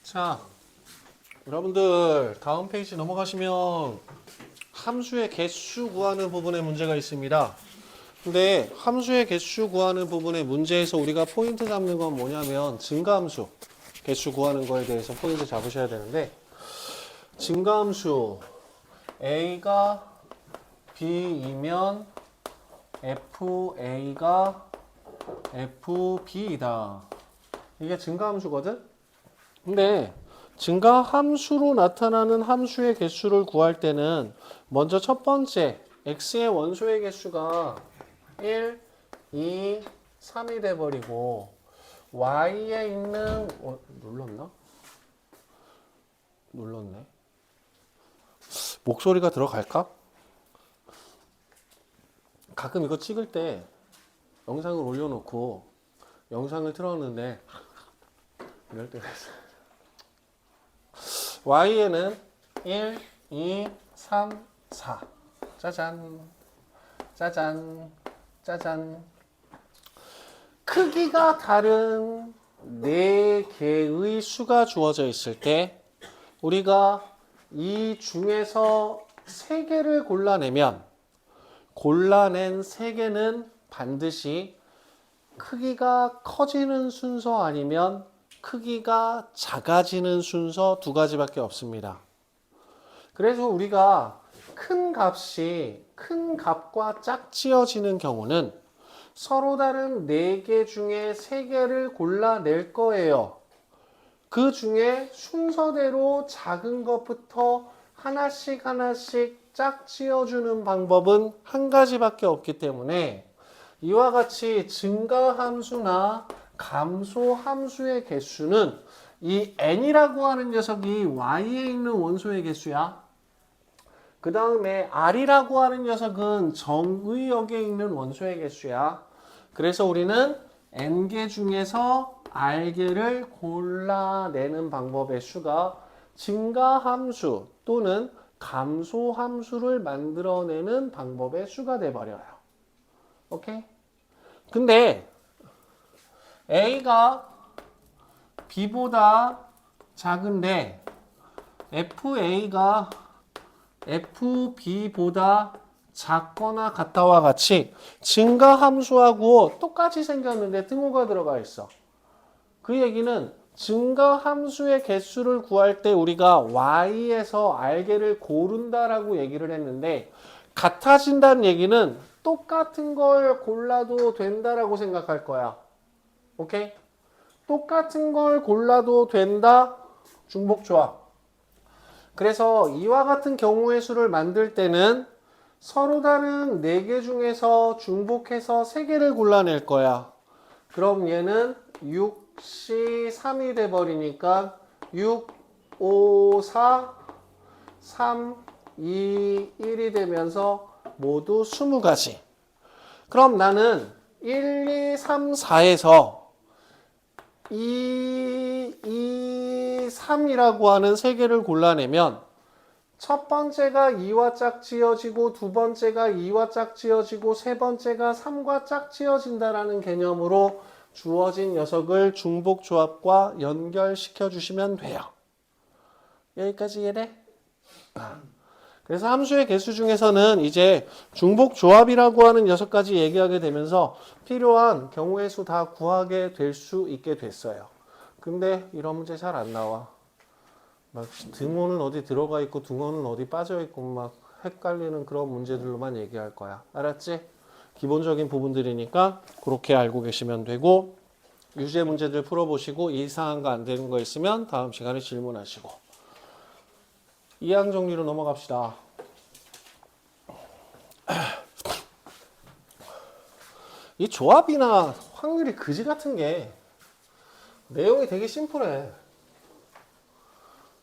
자, 여러분들 다음 페이지 넘어가시면 함수의 개수 구하는 부분에 문제가 있습니다. 근데 함수의 개수 구하는 부분의 문제에서 우리가 포인트 잡는 건 뭐냐면 증가함수 개수 구하는 거에 대해서 포인트 잡으셔야 되는데, 증가함수 a가 b이면 fa가 fb이다. 이게 증가함수거든? 근데 증가함수로 나타나는 함수의 개수를 구할 때는 먼저 첫 번째 x의 원소의 개수가 1, 2, 3이 돼버리고 y에 있는 눌렀네. 목소리가 들어갈까? 가끔 이거 찍을 때 영상을 올려놓고 영상을 틀었는데 이럴 때가 있어요. y에는 1, 2, 3, 4. 짜잔, 짜잔, 짜잔. 크기가 다른 4개의 수가 주어져 있을 때 우리가 이 중에서 3개를 골라내면 골라낸 3개는 반드시 크기가 커지는 순서 아니면 크기가 작아지는 순서 두 가지밖에 없습니다. 그래서 우리가 큰 값과 짝지어지는 경우는 서로 다른 4개 중에 3개를 골라낼 거예요. 그 중에 순서대로 작은 것부터 하나씩 짝지어주는 방법은 한 가지밖에 없기 때문에 이와 같이 증가함수나 감소함수의 개수는 이 n이라고 하는 녀석이 y에 있는 원소의 개수야. 그 다음에 r이라고 하는 녀석은 정의역에 있는 원소의 개수야. 그래서 우리는 n개 중에서 r개를 골라내는 방법의 수가 증가함수 또는 감소함수를 만들어내는 방법의 수가 돼버려요. 오케이? 근데 a가 b보다 작은데 fa가 fb보다 작거나 같다와 같이 증가함수하고 똑같이 생겼는데 등호가 들어가 있어. 그 얘기는 증가함수의 개수를 구할 때 우리가 y에서 r개를 고른다라고 얘기를 했는데, 같아진다는 얘기는 똑같은 걸 골라도 된다라고 생각할 거야. 오케이? 똑같은 걸 골라도 된다. 중복조합. 그래서 이와 같은 경우의 수를 만들 때는 서로 다른 4개 중에서 중복해서 3개를 골라낼 거야. 그럼 얘는 6C 3이 돼버리니까 6, 5, 4, 3, 2, 1이 되면서 모두 20가지. 그럼 나는 1, 2, 3, 4에서 2, 3이라고 하는 3개를 골라내면 첫 번째가 2와 짝지어지고 두 번째가 2와 짝지어지고 세 번째가 3과 짝지어진다라는 개념으로 주어진 녀석을 중복조합과 연결시켜 주시면 돼요. 여기까지 이해돼? 그래서 함수의 개수 중에서는 이제 중복조합이라고 하는 녀석까지 얘기하게 되면서 필요한 경우의 수 다 구하게 될 수 있게 됐어요. 근데 이런 문제 잘 안 나와. 막 등호는 어디 들어가 있고 등호는 어디 빠져 있고 막 헷갈리는 그런 문제들로만 얘기할 거야. 알았지? 기본적인 부분들이니까 그렇게 알고 계시면 되고, 유제 문제들 풀어보시고 이상한 거 안 되는 거 있으면 다음 시간에 질문하시고. 이항 정리로 넘어갑시다. 이 조합이나 확률이 그지 같은 게 내용이 되게 심플해.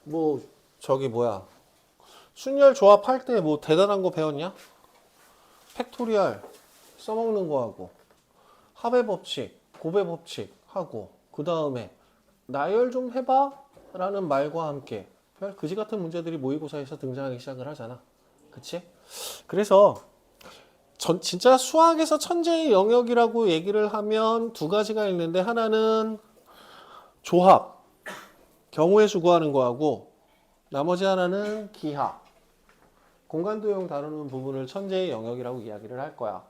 뭐 저기 뭐야, 순열 조합할 때 뭐 대단한 거 배웠냐? 팩토리얼 써먹는 거 하고 합의 법칙, 곱의 법칙 하고, 그 다음에 나열 좀 해봐 라는 말과 함께 별 그지 같은 문제들이 모의고사에서 등장하기 시작을 하잖아. 그치? 그래서 진짜 수학에서 천재의 영역이라고 얘기를 하면 두 가지가 있는데, 하나는 조합, 경우의 수 구하는 거하고 나머지 하나는 기하, 공간도형 다루는 부분을 천재의 영역이라고 이야기를 할 거야.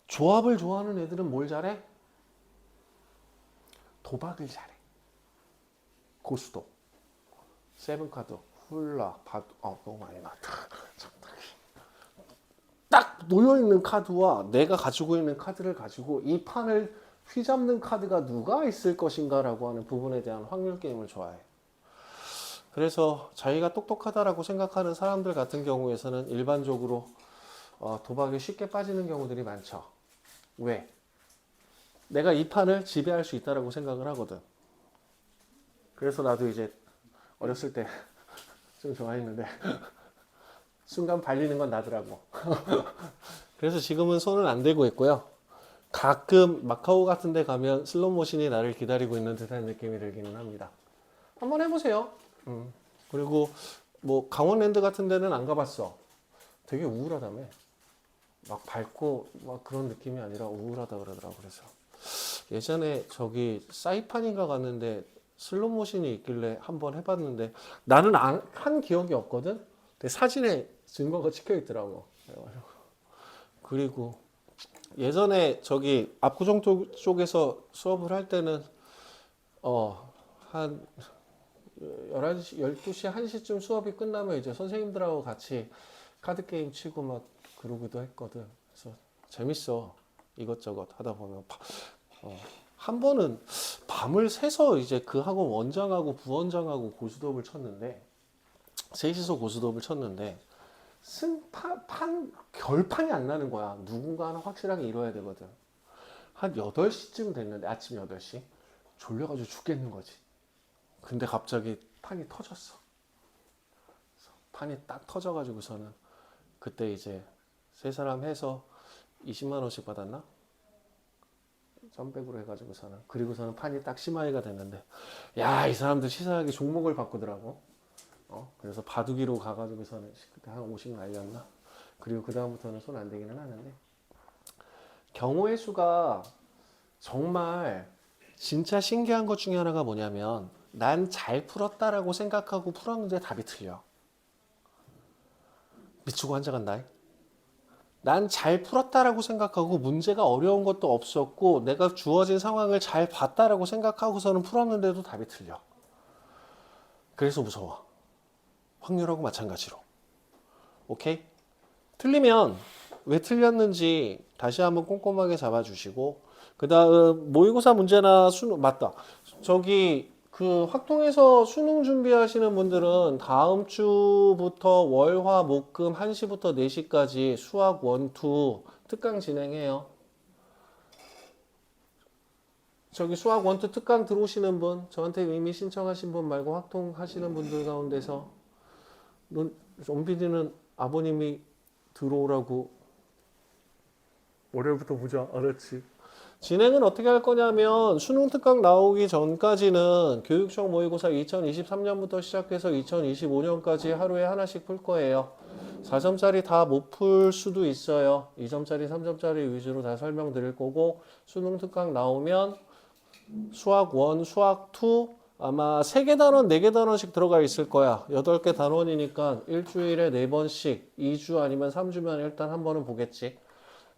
조합을 좋아하는 애들은 뭘 잘해? 도박을 잘해. 고수도, 세븐카드, 훌라, 바둑, 너무 많이 나왔다. 딱 놓여있는 카드와 내가 가지고 있는 카드를 가지고 이 판을 휘잡는 카드가 누가 있을 것인가 라고 하는 부분에 대한 확률 게임을 좋아해. 그래서 자기가 똑똑하다라고 생각하는 사람들 같은 경우에서는 일반적으로 도박에 쉽게 빠지는 경우들이 많죠. 왜? 내가 이 판을 지배할 수 있다라고 생각을 하거든. 그래서 나도 이제 어렸을 때 좀 좋아했는데 순간 발리는 건 나더라고. 그래서 지금은 손을 안 대고 있고요. 가끔 마카오 같은 데 가면 슬롯머신이 나를 기다리고 있는 듯한 느낌이 들기는 합니다. 한번 해보세요. 그리고 뭐 강원랜드 같은 데는 안 가봤어. 되게 우울하다며. 막 밝고 막 그런 느낌이 아니라 우울하다 그러더라고. 그래서 예전에 저기 사이판인가 갔는데 슬롯모션이 있길래 한번 해봤는데 나는 한 기억이 없거든. 근데 사진에 증거가 찍혀 있더라고. 그리고 예전에 저기 압구정 쪽에서 수업을 할 때는 한 11시, 12시, 1시쯤 수업이 끝나면 이제 선생님들하고 같이 카드 게임 치고 막 그러기도 했거든. 그래서 재밌어. 이것저것 하다 보면 한 번은 밤을 새서 이제 그 학원 원장하고 부원장하고 고스톱을 쳤는데 셋이서 고스톱을 쳤는데 결판이 안 나는 거야. 누군가 하나 확실하게 이뤄야 되거든. 한 8시쯤 됐는데 아침 8시 졸려가지고 죽겠는 거지. 근데 갑자기 판이 터졌어. 판이 딱 터져가지고서는 그때 이제 세 사람 해서 20만 원씩 받았나? 점백으로 해가지고서는 그리고서는 판이 딱 심하이가 됐는데 야, 이 사람들 치사하게 종목을 바꾸더라고. 그래서 바둑이로 가가지고서는 그때 한 50 날렸나? 그리고 그 다음부터는 손 안 대기는 하는데 경우의 수가 정말 진짜 신기한 것 중에 하나가 뭐냐면 난 잘 풀었다라고 생각하고 풀었는데 답이 틀려. 미치고 환장한다. 난 잘 풀었다라고 생각하고 문제가 어려운 것도 없었고 내가 주어진 상황을 잘 봤다라고 생각하고서는 풀었는데도 답이 틀려. 그래서 무서워. 확률하고 마찬가지로. 오케이? 틀리면 왜 틀렸는지 다시 한번 꼼꼼하게 잡아주시고 그 다음 모의고사 문제나 수능 맞다. 저기 그 확통해서 수능 준비하시는 분들은 다음 주부터 월, 화, 목, 금 1시부터 4시까지 수학 1, 2 특강 진행해요. 저기 수학 1, 2 특강 들어오시는 분, 저한테 이미 신청하신 분 말고 확통하시는 분들 가운데서 엄PD는 아버님이 들어오라고 월요일부터 보자. 알았지. 진행은 어떻게 할 거냐면 수능 특강 나오기 전까지는 교육청 모의고사 2023년부터 시작해서 2025년까지 하루에 하나씩 풀 거예요. 4점짜리 다 못 풀 수도 있어요. 2점짜리, 3점짜리 위주로 다 설명드릴 거고 수능 특강 나오면 수학 1, 수학 2 아마 3개 단원, 4개 단원씩 들어가 있을 거야. 8개 단원이니까 일주일에 4번씩 2주 아니면 3주면 일단 한 번은 보겠지.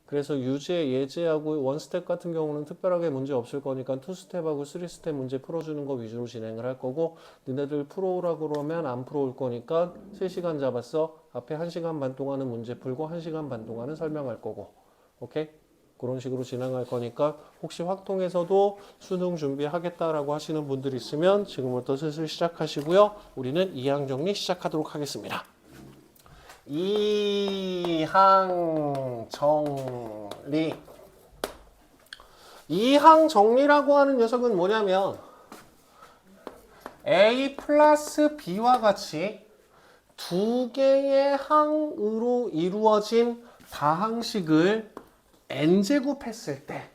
그래서 유제, 예제하고 원스텝 같은 경우는 특별하게 문제 없을 거니까 투스텝하고 쓰리스텝 문제 풀어주는 거 위주로 진행을 할 거고 너네들 풀어오라고 그러면 안 풀어올 거니까 3시간 잡았어. 앞에 1시간 반 동안은 문제 풀고 1시간 반 동안은 설명할 거고 오케이? 그런 식으로 진행할 거니까 혹시 확통에서도 수능 준비하겠다라고 하시는 분들 있으면 지금부터 슬슬 시작하시고요. 우리는 이항 정리 시작하도록 하겠습니다. 이항 정리. 이항 정리라고 하는 녀석은 뭐냐면 A 플러스 B와 같이 두 개의 항으로 이루어진 다항식을 n제곱했을 때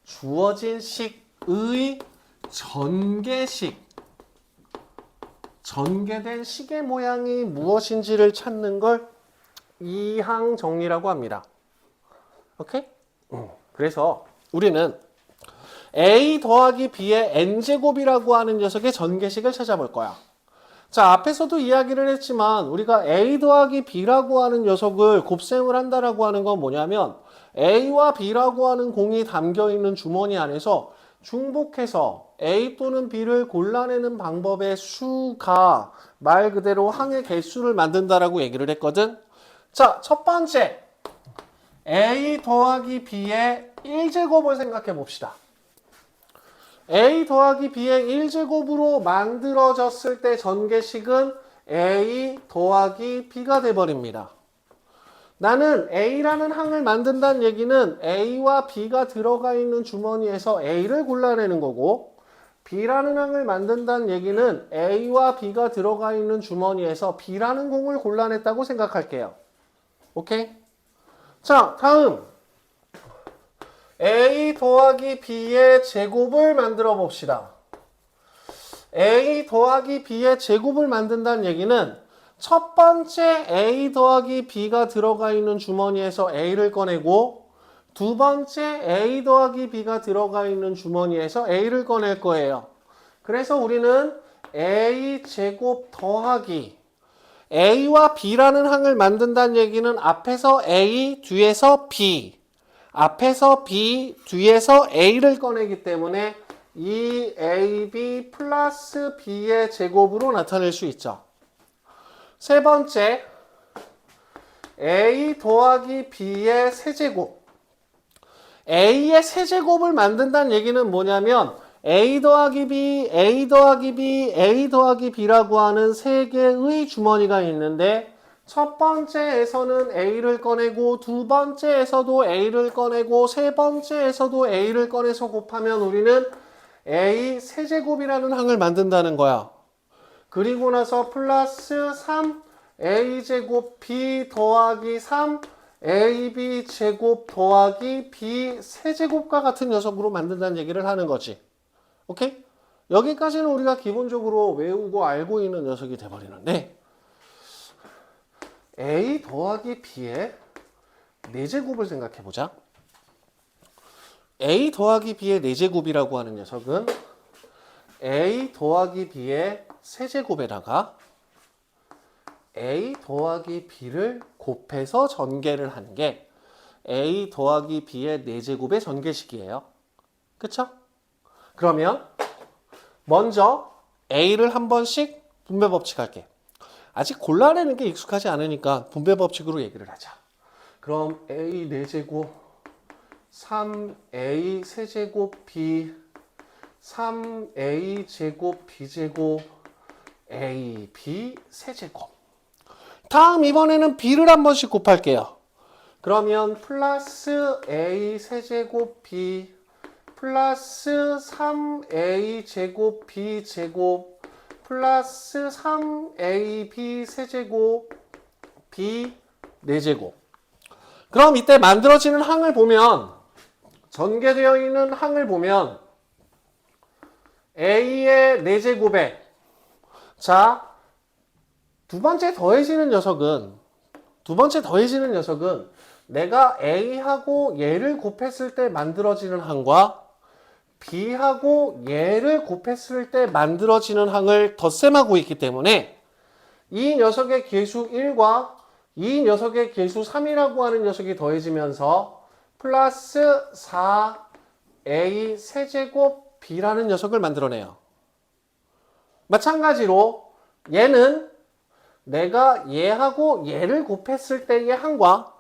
주어진 식의 전개된 식의 모양이 무엇인지를 찾는 걸 이항 정리라고 합니다. 오케이? 그래서 우리는 a 더하기 b의 n제곱이라고 하는 녀석의 전개식을 찾아볼 거야. 자, 앞에서도 이야기를 했지만 우리가 a 더하기 b라고 하는 녀석을 곱셈을 한다라고 하는 건 뭐냐면 a와 b라고 하는 공이 담겨있는 주머니 안에서 중복해서 a 또는 b를 골라내는 방법의 수가 말 그대로 항의 개수를 만든다라고 얘기를 했거든. 자, 첫 번째 a 더하기 b의 1제곱을 생각해 봅시다. a 더하기 b의 1제곱으로 만들어졌을 때 전개식은 a 더하기 b가 돼버립니다. 나는 a라는 항을 만든다는 얘기는 a와 b가 들어가 있는 주머니에서 a를 골라내는 거고, b라는 항을 만든다는 얘기는 a와 b가 들어가 있는 주머니에서 b라는 공을 골라냈다고 생각할게요. 오케이? 자, 다음 a 더하기 b의 제곱을 만들어 봅시다. a 더하기 b의 제곱을 만든다는 얘기는 첫 번째 a 더하기 b가 들어가 있는 주머니에서 a를 꺼내고 두 번째 a 더하기 b가 들어가 있는 주머니에서 a를 꺼낼 거예요. 그래서 우리는 a 제곱 더하기 a와 b라는 항을 만든다는 얘기는 앞에서 a, 뒤에서 b, 앞에서 b, 뒤에서 a를 꺼내기 때문에 2ab 플러스 b의 제곱으로 나타낼 수 있죠. 세 번째, a 더하기 b의 세제곱. a의 세제곱을 만든다는 얘기는 뭐냐면 a 더하기 b, a 더하기 b, a 더하기 b라고 하는 세 개의 주머니가 있는데 첫 번째에서는 a를 꺼내고 두 번째에서도 a를 꺼내고 세 번째에서도 a를 꺼내서 곱하면 우리는 a 세제곱이라는 항을 만든다는 거야. 그리고 나서 플러스 3 a제곱 b 더하기 3 ab 제곱 더하기 b 세제곱과 같은 녀석으로 만든다는 얘기를 하는 거지. 오케이? 여기까지는 우리가 기본적으로 외우고 알고 있는 녀석이 돼버리는데 a 더하기 b의 4제곱을 생각해보자. a 더하기 b의 4제곱이라고 하는 녀석은 a 더하기 b의 세제곱에다가 a 더하기 b를 곱해서 전개를 하는 게 a 더하기 b의 4제곱의 전개식이에요. 그쵸? 그러면 먼저 a를 한 번씩 분배 법칙 할게. 아직 골라내는 게 익숙하지 않으니까 분배 법칙으로 얘기를 하자. 그럼 a 4제곱 3a 세제곱 b 3a 제곱 b제곱 a b 세제곱. 다음 이번에는 b를 한 번씩 곱할게요. 그러면 플러스 a 세제곱 b 플러스 3a 제곱 b 제곱 플러스 3ab 세제곱 b 4제곱. 그럼 이때 만들어지는 항을 보면 전개되어 있는 항을 보면 a의 4제곱에 자 두 번째 더해지는 녀석은 내가 a하고 얘를 곱했을 때 만들어지는 항과 b하고 얘를 곱했을 때 만들어지는 항을 덧셈하고 있기 때문에 이 녀석의 계수 1과 이 녀석의 계수 3이라고 하는 녀석이 더해지면서 플러스 4a 세제곱 b라는 녀석을 만들어내요. 마찬가지로 얘는 내가 얘하고 얘를 곱했을 때의 항과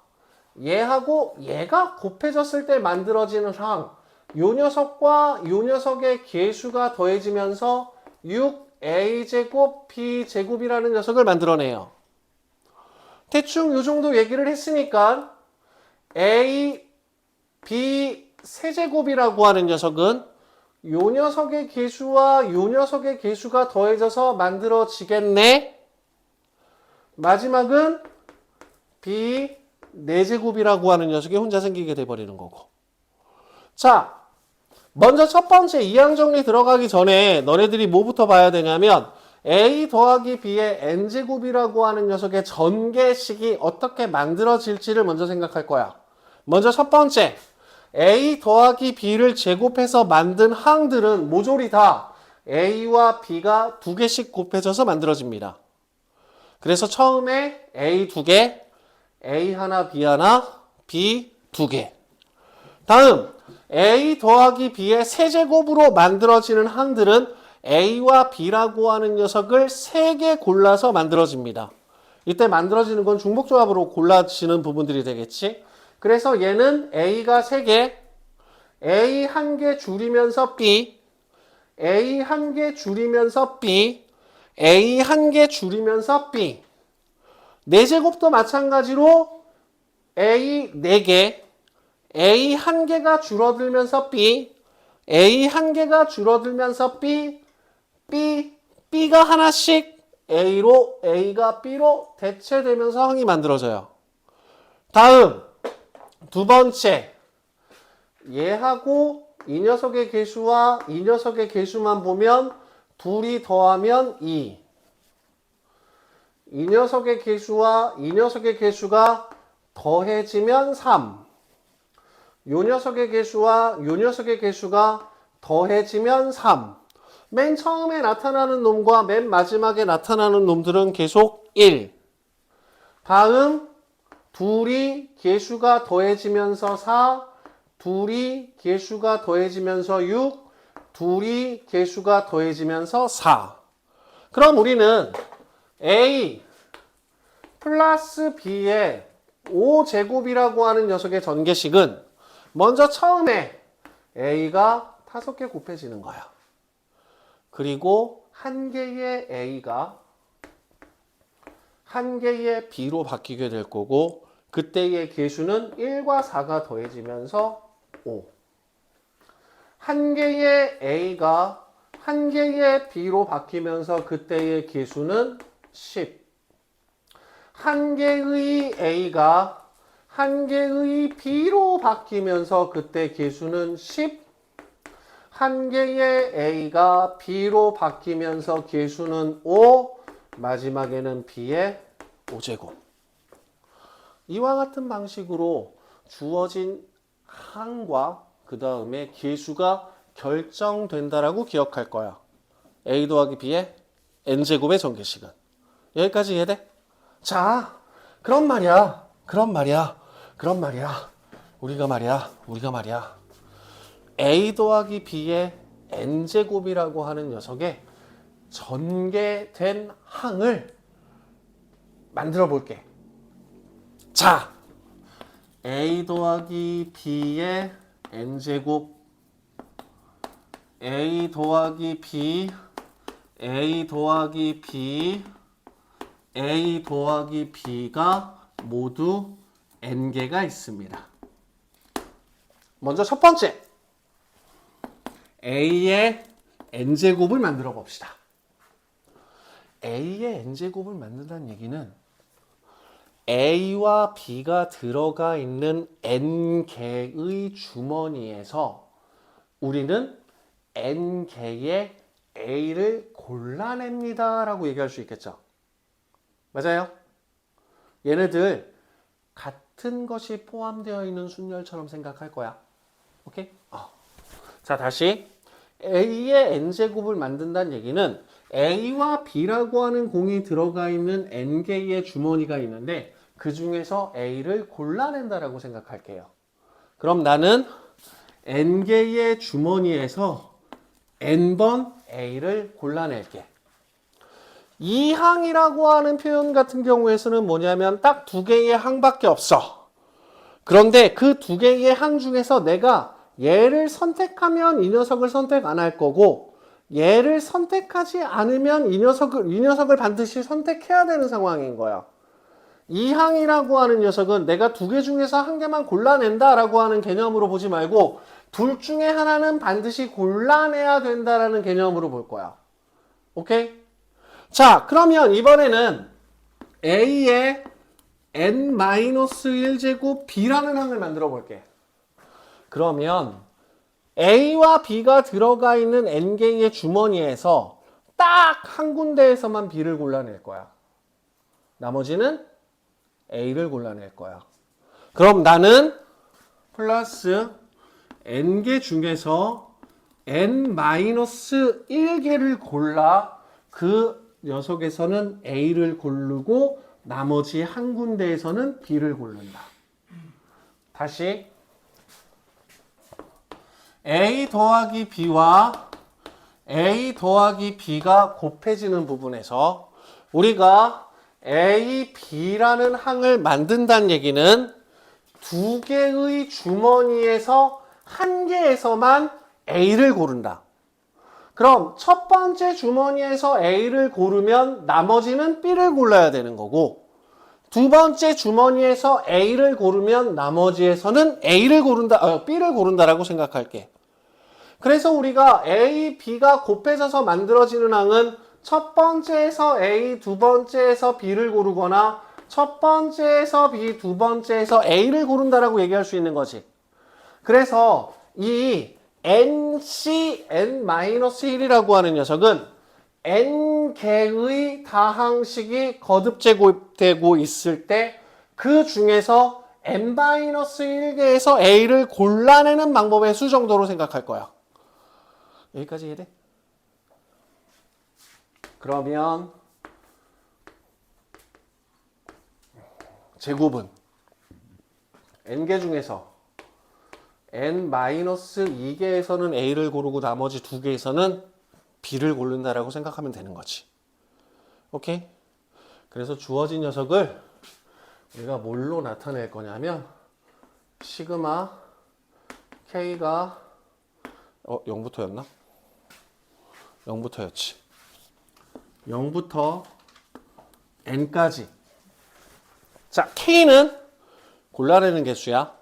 얘하고 얘가 곱해졌을 때 만들어지는 항, 요 녀석과 요 녀석의 계수가 더해지면서 6a제곱 b제곱이라는 녀석을 만들어내요. 대충 요 정도 얘기를 했으니까 a, b 세제곱이라고 하는 녀석은 요 녀석의 계수와 요 녀석의 계수가 더해져서 만들어지겠네. 마지막은 b 4제곱이라고 하는 녀석이 혼자 생기게 돼버리는 거고. 자, 먼저 첫 번째 이항 정리 들어가기 전에 너네들이 뭐부터 봐야 되냐면 a 더하기 b의 n제곱이라고 하는 녀석의 전개식이 어떻게 만들어질지를 먼저 생각할 거야. 먼저 첫 번째, A 더하기 B를 제곱해서 만든 항들은 모조리 다 A와 B가 두 개씩 곱해져서 만들어집니다. 그래서 처음에 A 두 개, A 하나, B 하나, B 두 개. 다음 A 더하기 B의 세제곱으로 만들어지는 항들은 A와 B라고 하는 녀석을 세 개 골라서 만들어집니다. 이때 만들어지는 건 중복조합으로 골라지는 부분들이 되겠지. 그래서 얘는 A가 3개, A 1개 줄이면서 B, A 1개 줄이면서 B, A 1개 줄이면서 B. 4제곱도 마찬가지로 A 4개, A 1개가 줄어들면서 B, A 1개가 줄어들면서 B, B가 하나씩 A로, A가 B로 대체되면서 항이 만들어져요. 다음 두 번째, 얘하고 이 녀석의 개수와 이 녀석의 개수만 보면 둘이 더하면 2. 이 녀석의 개수와 이 녀석의 개수가 더해지면 3. 요 녀석의 개수와 요 녀석의 개수가 더해지면 3. 맨 처음에 나타나는 놈과 맨 마지막에 나타나는 놈들은 계속 1. 다음 둘이 개수가 더해지면서 4, 둘이 개수가 더해지면서 6, 둘이 개수가 더해지면서 4. 그럼 우리는 A 플러스 B의 5제곱이라고 하는 녀석의 전개식은 먼저 처음에 A가 5개 곱해지는 거야. 그리고 한 개의 A가 한 개의 B로 바뀌게 될 거고 그때의 개수는 1과 4가 더해지면서 5. 한 개의 A가 한 개의 B로 바뀌면서 그때의 개수는 10. 한 개의 A가 한 개의 B로 바뀌면서 그때 개수는 10. 한 개의 A가 B로 바뀌면서 개수는 5. 마지막에는 B의 5제곱. 이와 같은 방식으로 주어진 항과 그 다음에 개수가 결정된다라고 기억할 거야. A 더하기 B의 N제곱의 전개식은. 여기까지 이해돼? 자, 그런 말이야. 우리가 말이야. A 더하기 B의 N제곱이라고 하는 녀석의 전개된 항을 만들어 볼게. 자, A 더하기 B의 N제곱, A 더하기 B, A 더하기 B, A 더하기 B가 모두 N개가 있습니다. 먼저 첫 번째, A의 N제곱을 만들어 봅시다. A의 N제곱을 만든다는 얘기는 A와 B가 들어가 있는 N개의 주머니에서 우리는 N개의 A를 골라냅니다 라고 얘기할 수 있겠죠. 맞아요? 얘네들 같은 것이 포함되어 있는 순열처럼 생각할 거야. 오케이? 자, 다시 A의 N제곱을 만든다는 얘기는 A와 B라고 하는 공이 들어가 있는 N개의 주머니가 있는데 그 중에서 A를 골라낸다라고 생각할게요. 그럼 나는 N개의 주머니에서 N번 A를 골라낼게. 이 항이라고 하는 표현 같은 경우에서는 뭐냐면 딱 2개의 항밖에 없어. 그런데 그 2개의 항 중에서 내가 얘를 선택하면 이 녀석을 선택 안 할 거고 얘를 선택하지 않으면 이 녀석을 반드시 선택해야 되는 상황인 거야. 이 항이라고 하는 녀석은 내가 2개 중에서 한 개만 골라낸다라고 하는 개념으로 보지 말고 둘 중에 하나는 반드시 골라내야 된다라는 개념으로 볼 거야. 오케이? 자, 그러면 이번에는 A의 N-1제곱 B라는 항을 만들어 볼게. 그러면 A와 B가 들어가 있는 N개의 주머니에서 딱 한 군데에서만 B를 골라낼 거야. 나머지는 A를 골라낼 거야. 그럼 나는 플러스 n개 중에서 n-1개를 골라 그 녀석에서는 A를 고르고 나머지 한 군데에서는 B를 고른다. 다시 A 더하기 B와 A 더하기 B가 곱해지는 부분에서 우리가 A, B라는 항을 만든다는 얘기는 두 개의 주머니에서 한 개에서만 A를 고른다. 그럼 첫 번째 주머니에서 A를 고르면 나머지는 B를 골라야 되는 거고 두 번째 주머니에서 A를 고르면 나머지에서는 B를 고른다라고 생각할게. 그래서 우리가 A, B가 곱해져서 만들어지는 항은 첫 번째에서 A, 두 번째에서 B를 고르거나 첫 번째에서 B, 두 번째에서 A를 고른다라고 얘기할 수 있는 거지. 그래서 이 NC, N-1이라고 하는 녀석은 N개의 다항식이 거듭제곱되고 있을 때 그 중에서 N-1개에서 A를 골라내는 방법의 수 정도로 생각할 거야. 여기까지 이해돼? 그러면 제곱은 N개 중에서 N-2개에서는 A를 고르고 나머지 두 개에서는 B를 고른다라고 생각하면 되는 거지. 오케이? 그래서 주어진 녀석을 우리가 뭘로 나타낼 거냐면 시그마 K가 0부터였나? 0부터였지. 0부터 N까지. 자, K는 골라내는 개수야.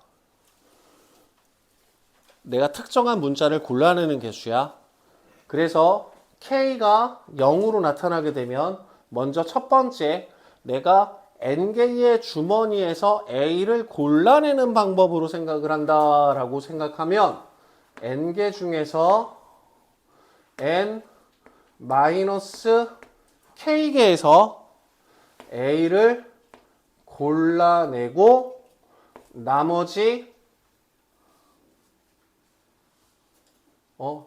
내가 특정한 문자를 골라내는 개수야. 그래서 K가 0으로 나타나게 되면 먼저 첫 번째 내가 N개의 주머니에서 A를 골라내는 방법으로 생각을 한다라고 생각하면 N개 중에서 N-K개에서 A를 골라내고 나머지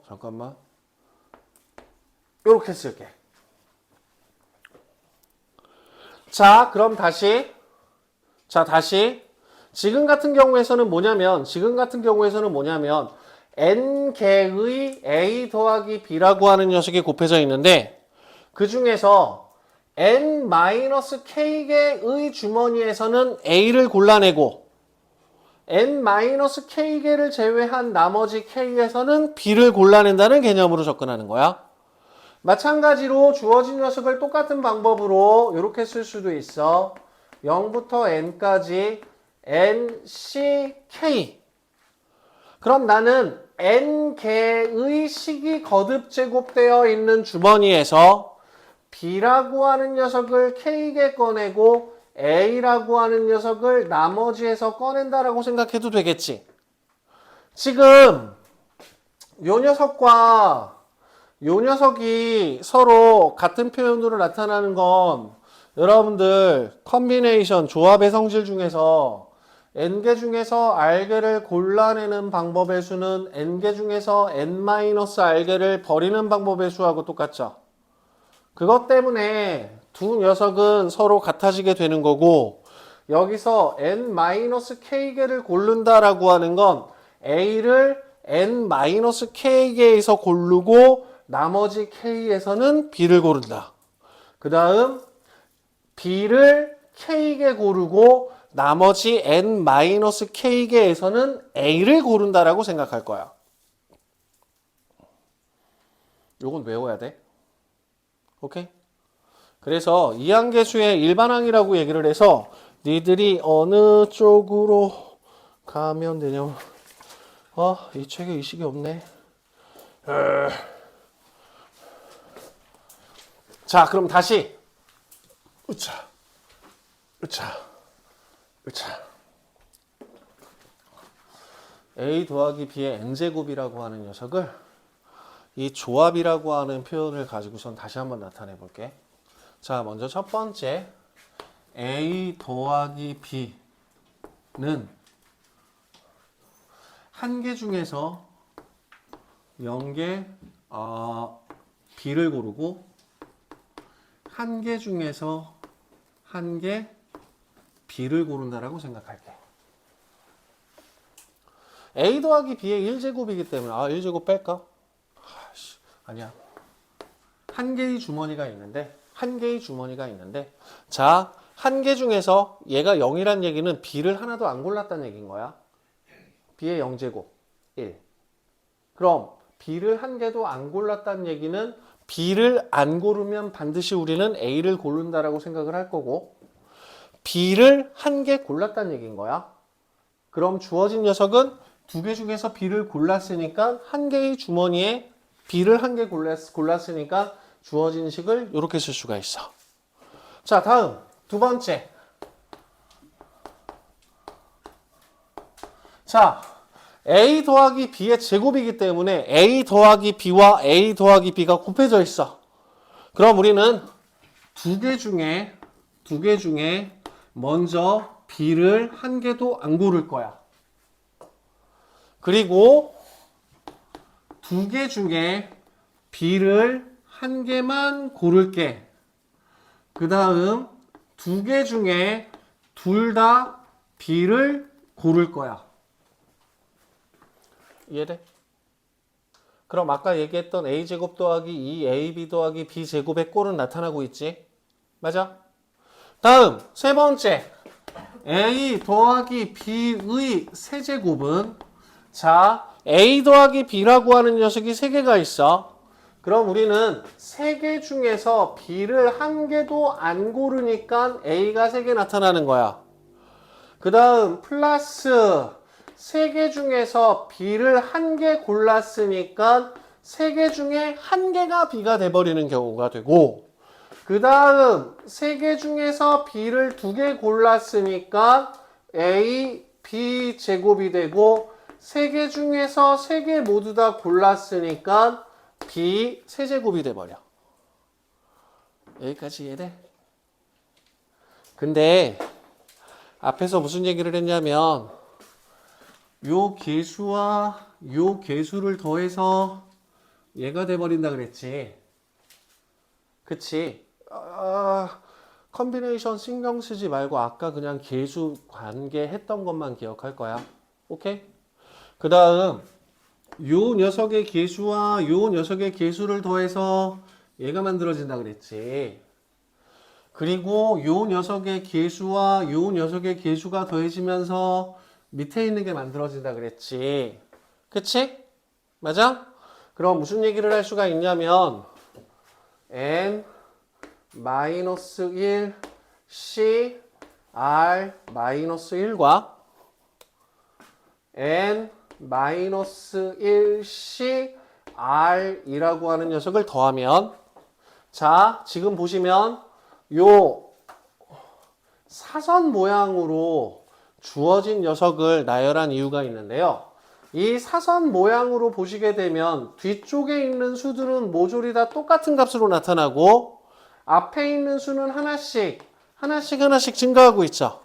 잠깐만. 이렇게 쓸게. 자, 그럼 다시. 지금 같은 경우에서는 뭐냐면 N개의 A 더하기 B라고 하는 녀석이 곱해져 있는데 그 중에서 N-K개의 주머니에서는 A를 골라내고 N-K개를 제외한 나머지 K에서는 B를 골라낸다는 개념으로 접근하는 거야. 마찬가지로 주어진 녀석을 똑같은 방법으로 이렇게 쓸 수도 있어. 0부터 N까지 NCK. 그럼 나는 N개의 식이 거듭 제곱되어 있는 주머니에서 B라고 하는 녀석을 K개 꺼내고 A라고 하는 녀석을 나머지에서 꺼낸다라고 생각해도 되겠지. 지금 요 녀석과 요 녀석이 서로 같은 표현으로 나타나는 건 여러분들 컨비네이션 조합의 성질 중에서 N개 중에서 R개를 골라내는 방법의 수는 N개 중에서 N-R개를 버리는 방법의 수하고 똑같죠. 그것 때문에 두 녀석은 서로 같아지게 되는 거고 여기서 N-K개를 고른다라고 하는 건 A를 N-K개에서 고르고 나머지 K에서는 B를 고른다. 그 다음 B를 K개 고르고 나머지 N-K개에서는 A를 고른다라고 생각할 거야. 요건 외워야 돼. 오케이? 그래서 이항계수의 일반항이라고 얘기를 해서 니들이 어느 쪽으로 가면 되냐면 이 책에 의식이 없네. 자, 그럼 다시 으차 A 더하기 B의 N제곱이라고 하는 녀석을 이 조합이라고 하는 표현을 가지고선 다시 한번 나타내 볼게. 자, 먼저 첫 번째 A 더하기 B는 한 개 중에서 0개 B를 고르고 한 개 중에서 한 개 B를 고른다라고 생각할게. A 더하기 B의 1제곱이기 때문에 1제곱 뺄까? 아니야. 한 개의 주머니가 있는데 자, 한 개 중에서 얘가 0이란 얘기는 B를 하나도 안 골랐다는 얘기인 거야. B의 0제곱 1. 그럼 B를 한 개도 안 골랐다는 얘기는 B를 안 고르면 반드시 우리는 A를 고른다라고 생각을 할 거고 B를 한 개 골랐다는 얘기인 거야. 그럼 주어진 녀석은 두 개 중에서 B를 골랐으니까 한 개의 주머니에 B를 한 개 골랐으니까 주어진 식을 이렇게 쓸 수가 있어. 자, 다음 두 번째. 자, A 더하기 B의 제곱이기 때문에 A 더하기 B와 A 더하기 B가 곱해져 있어. 그럼 우리는 두 개 중에 먼저 B를 한 개도 안 고를 거야. 그리고 두 개 중에 B를 한 개만 고를게. 그 다음 두 개 중에 둘 다 B를 고를 거야. 이해돼? 그럼 아까 얘기했던 A제곱 더하기 2AB 더하기 B제곱의 꼴은 나타나고 있지? 맞아? 다음 세 번째 A 더하기 B의 세제곱은 자 A 더하기 B라고 하는 녀석이 세 개가 있어. 그럼 우리는 세 개 중에서 B를 한 개도 안 고르니까 A가 세 개 나타나는 거야. 그 다음 플러스 세 개 중에서 B를 한 개 골랐으니까 세 개 중에 한 개가 B가 돼버리는 경우가 되고 그 다음 세 개 중에서 B를 두 개 골랐으니까 A, B 제곱이 되고 세 개 중에서 세 개 모두 다 골랐으니까 B 세제곱이 돼버려. 여기까지 이해돼? 근데 앞에서 무슨 얘기를 했냐면 요 계수와 요 계수를 더해서 얘가 돼버린다 그랬지. 그치? 컨비네이션 신경 쓰지 말고 아까 그냥 계수 관계 했던 것만 기억할 거야. 오케이? 그 다음 요 녀석의 계수와 요 녀석의 계수를 더해서 얘가 만들어진다 그랬지. 그리고 요 녀석의 계수와 요 녀석의 계수가 더해지면서 밑에 있는 게 만들어진다 그랬지. 그치? 맞아? 그럼 무슨 얘기를 할 수가 있냐면 n-1 c r-1과 n-1 c r이라고 하는 녀석을 더하면 자 지금 보시면 요 사선 모양으로 주어진 녀석을 나열한 이유가 있는데요. 이 사선 모양으로 보시게 되면 뒤쪽에 있는 수들은 모조리 다 똑같은 값으로 나타나고 앞에 있는 수는 하나씩 증가하고 있죠.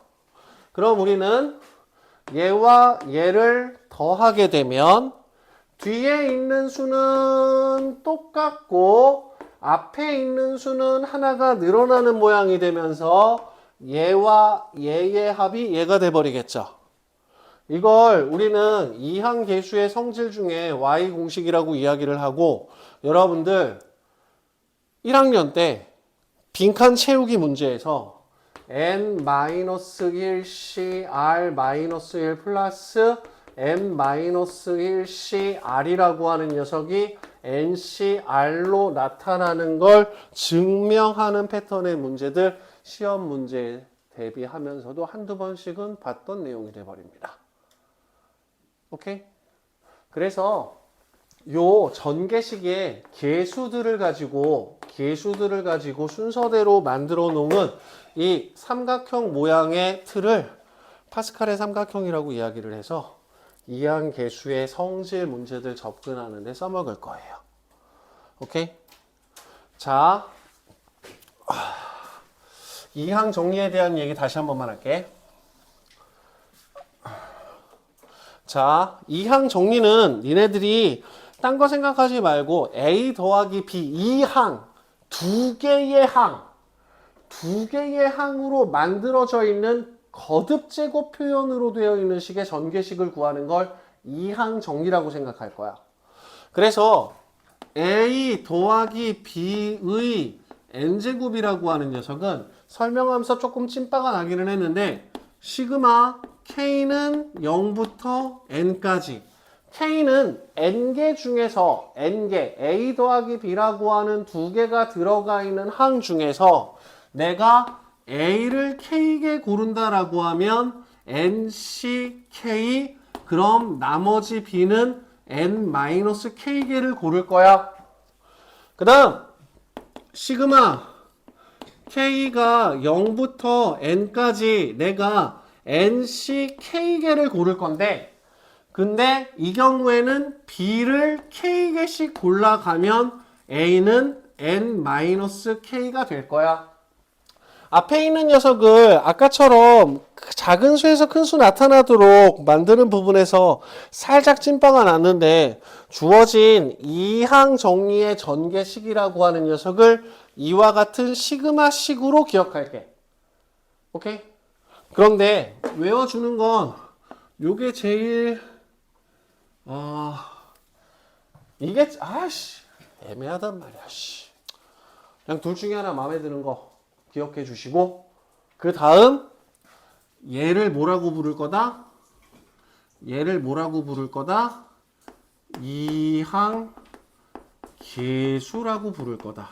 그럼 우리는 얘와 얘를 더하게 되면 뒤에 있는 수는 똑같고 앞에 있는 수는 하나가 늘어나는 모양이 되면서 얘와 얘의 합이 얘가 돼버리겠죠. 이걸 우리는 이항계수의 성질 중에 y 공식이라고 이야기를 하고 여러분들 1학년 때 빈칸 채우기 문제에서 n-1cr-1 플러스 n-1cr이라고 하는 녀석이 ncr로 나타나는 걸 증명하는 패턴의 문제들 시험 문제에 대비하면서도 한두 번씩은 봤던 내용이 돼버립니다. 오케이? 그래서 요 전개식의 계수들을 가지고 순서대로 만들어 놓은 이 삼각형 모양의 틀을 파스칼의 삼각형이라고 이야기를 해서 이항계수의 성질 문제들 접근하는 데 써먹을 거예요. 오케이? 자, 이항 정리에 대한 얘기 다시 한 번만 할게. 자, 이 항 정리는 니네들이 딴 거 생각하지 말고 A 더하기 B 이 항, 두 개의 항으로 만들어져 있는 거듭 제곱 표현으로 되어 있는 식의 전개식을 구하는 걸 이 항 정리라고 생각할 거야. 그래서 A 더하기 B의 n제곱이라고 하는 녀석은 설명하면서 조금 찐빠가 나기는 했는데 시그마 K는 0부터 N까지 K는 N개 중에서 N개 A 더하기 B라고 하는 두 개가 들어가 있는 항 중에서 내가 A를 K개 고른다라고 하면 NCK 그럼 나머지 B는 N-K개를 고를 거야. 그 다음 시그마 K가 0부터 N까지 내가 NCK개를 고를 건데 근데 이 경우에는 B를 K개씩 골라가면 A는 N-K가 될 거야. 앞에 있는 녀석을 아까처럼 작은 수에서 큰 수 나타나도록 만드는 부분에서 살짝 찐빠가 났는데 주어진 이 항 정리의 전개식이라고 하는 녀석을 이와 같은 시그마식으로 기억할게. 오케이? 그런데 외워주는 건 요게 제일 이게 애매하단 말이야. 그냥 둘 중에 하나 마음에 드는 거 기억해 주시고 그 다음 얘를 뭐라고 부를 거다? 이항 계수라고 부를 거다.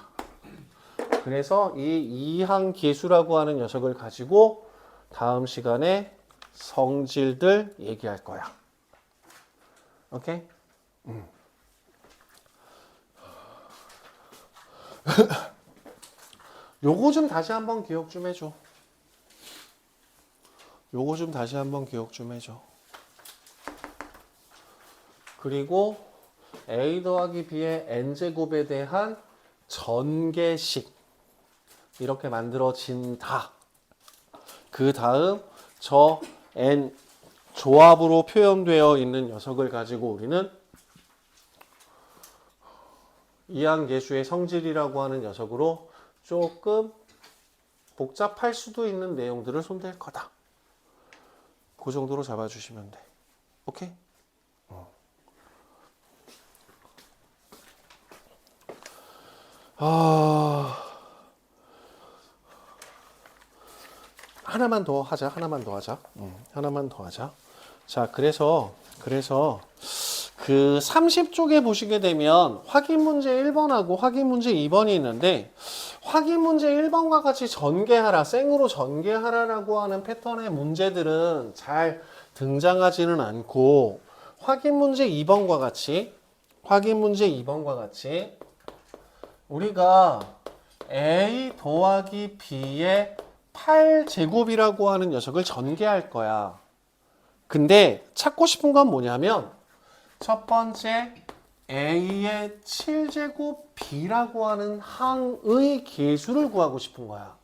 그래서 이 이항 계수라고 하는 녀석을 가지고 다음 시간에 성질들 얘기할 거야. 오케이? 요거 좀 다시 한번 기억 좀 해줘. 그리고 A 더하기 B의 N제곱에 대한 전개식 이렇게 만들어진다. 그 다음 저 N 조합으로 표현되어 있는 녀석을 가지고 우리는 이항계수의 성질이라고 하는 녀석으로 조금 복잡할 수도 있는 내용들을 손댈 거다. 그 정도로 잡아주시면 돼. 오케이? 하나만 더 하자. 자, 그래서 그 30쪽에 보시게 되면 확인 문제 1번하고 확인 문제 2번이 있는데 확인 문제 1번과 같이 전개하라, 생으로 전개하라라고 하는 패턴의 문제들은 잘 등장하지는 않고 확인 문제 2번과 같이 우리가 A 더하기 B의 8제곱이라고 하는 녀석을 전개할 거야. 근데 찾고 싶은 건 뭐냐면 첫 번째 A의 7제곱 B라고 하는 항의 계수를 구하고 싶은 거야.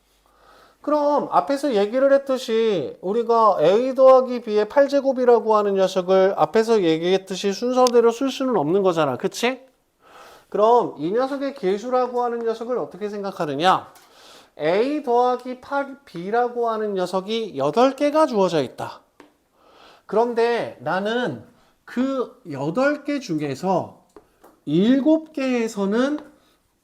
그럼 앞에서 얘기를 했듯이 우리가 A 더하기 B의 8제곱이라고 하는 녀석을 앞에서 얘기했듯이 순서대로 쓸 수는 없는 거잖아. 그치? 그럼 이 녀석의 계수라고 하는 녀석을 어떻게 생각하느냐? A 더하기 8B라고 하는 녀석이 8개가 주어져 있다. 그런데 나는 그 8개 중에서 7개에서는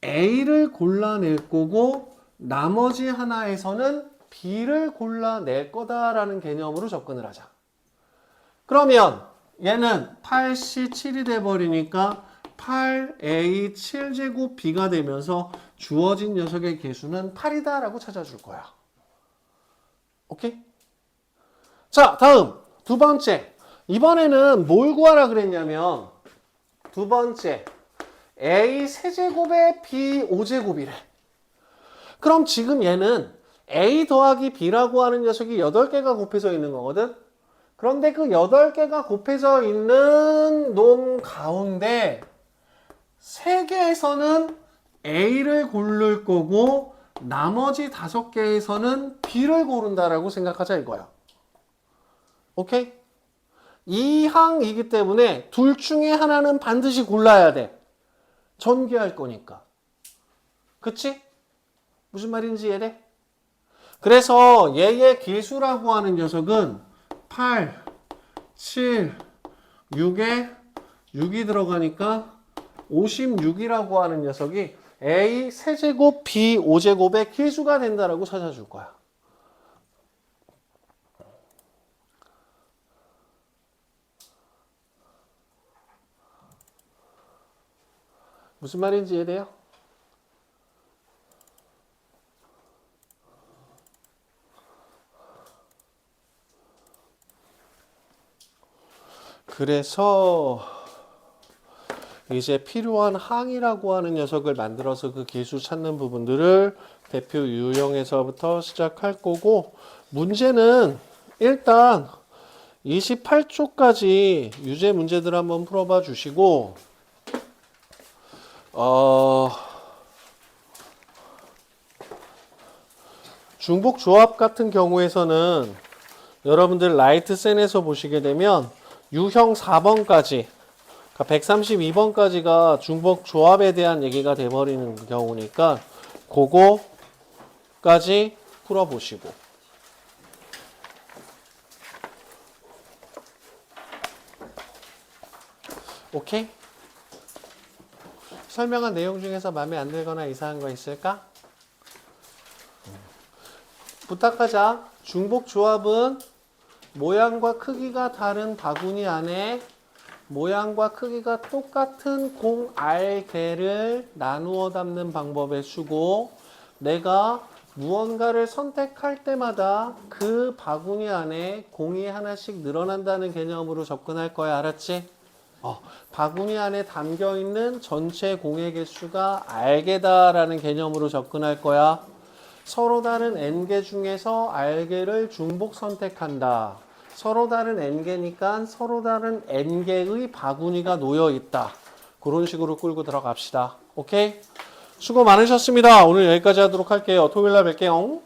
A를 골라낼 거고 나머지 하나에서는 B를 골라낼 거다라는 개념으로 접근을 하자. 그러면 얘는 8C7이 돼버리니까 8A 7제곱 B가 되면서 주어진 녀석의 개수는 8이다라고 찾아줄 거야. 오케이? 자, 다음 두 번째. 이번에는 뭘 구하라 그랬냐면 두 번째 A 세제곱에 B 5제곱이래. 그럼 지금 얘는 A 더하기 B라고 하는 녀석이 8개가 곱해져 있는 거거든. 그런데 그 8개가 곱해져 있는 놈 가운데 3개에서는 A를 고를 거고 나머지 5개에서는 B를 고른다라고 생각하자 이거야. 오케이? 이 항이기 때문에 둘 중에 하나는 반드시 골라야 돼. 전개할 거니까. 그치? 무슨 말인지 이해돼? 그래서 얘의 길수라고 하는 녀석은 8, 7, 6에 6이 들어가니까 56이라고 하는 녀석이 A 세제곱 B 5제곱의 길수가 된다라고 찾아줄 거야. 무슨 말인지 이해돼요? 그래서 이제 필요한 항이라고 하는 녀석을 만들어서 그 길수 찾는 부분들을 대표 유형에서부터 시작할 거고, 문제는 일단 28초까지 유제 문제들 한번 풀어봐 주시고, 중복 조합 같은 경우에서는 여러분들 라이트 센에서 보시게 되면 유형 4번까지, 그러니까 132번까지가 중복 조합에 대한 얘기가 돼버리는 경우니까 그거까지 풀어보시고, 오케이? 설명한 내용 중에서 마음에 안 들거나 이상한 거 있을까? 부탁하자. 중복 조합은 모양과 크기가 다른 바구니 안에 모양과 크기가 똑같은 공 R개를 나누어 담는 방법의 수고, 내가 무언가를 선택할 때마다 그 바구니 안에 공이 하나씩 늘어난다는 개념으로 접근할 거야. 알았지? 바구니 안에 담겨있는 전체 공의 개수가 R개다라는 개념으로 접근할 거야. 서로 다른 N개 중에서 R개를 중복 선택한다. 서로 다른 N개니까 서로 다른 N개의 바구니가 놓여 있다. 그런 식으로 끌고 들어갑시다. 오케이? 수고 많으셨습니다. 오늘 여기까지 하도록 할게요. 토요일 날 뵐게요.